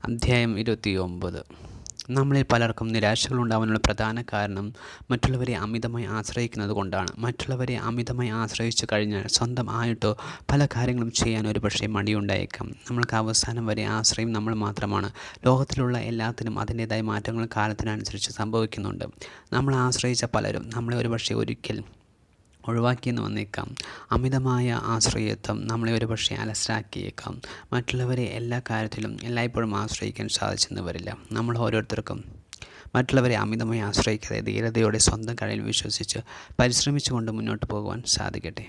അധ്യായം 29. നമ്മളിൽ പലർക്കും നിരാശകളുണ്ടാവാനുള്ള പ്രധാന കാരണം മറ്റുള്ളവരെ അമിതമായി ആശ്രയിക്കുന്നത് കൊണ്ടാണ്. മറ്റുള്ളവരെ അമിതമായി ആശ്രയിച്ചു കഴിഞ്ഞാൽ സ്വന്തം ആയിട്ടോ പല കാര്യങ്ങളും ചെയ്യാൻ ഒരുപക്ഷെ മടിയുണ്ടായേക്കാം. നമ്മൾക്ക് അവസാനം വരെ ആശ്രയം നമ്മൾ മാത്രമാണ്. ലോകത്തിലുള്ള എല്ലാത്തിനും അതിൻ്റേതായ മാറ്റങ്ങൾ കാലത്തിനനുസരിച്ച് സംഭവിക്കുന്നുണ്ട്. നമ്മൾ ആശ്രയിച്ച പലരും നമ്മളെ ഒരുപക്ഷെ ഒരിക്കൽ ഒഴിവാക്കിയെന്ന് വന്നേക്കാം. അമിതമായ ആശ്രയത്വം നമ്മളെ ഒരുപക്ഷെ അലസരാക്കിയേക്കാം. മറ്റുള്ളവരെ എല്ലാ കാര്യത്തിലും എല്ലായ്പ്പോഴും ആശ്രയിക്കാൻ സാധിച്ചെന്ന് വരില്ല. നമ്മൾ ഓരോരുത്തർക്കും മറ്റുള്ളവരെ അമിതമായി ആശ്രയിക്കാതെ ധീരതയോടെ സ്വന്തം കഴിവിൽ വിശ്വസിച്ച് പരിശ്രമിച്ചുകൊണ്ട് മുന്നോട്ട് പോകുവാൻ സാധിക്കട്ടെ.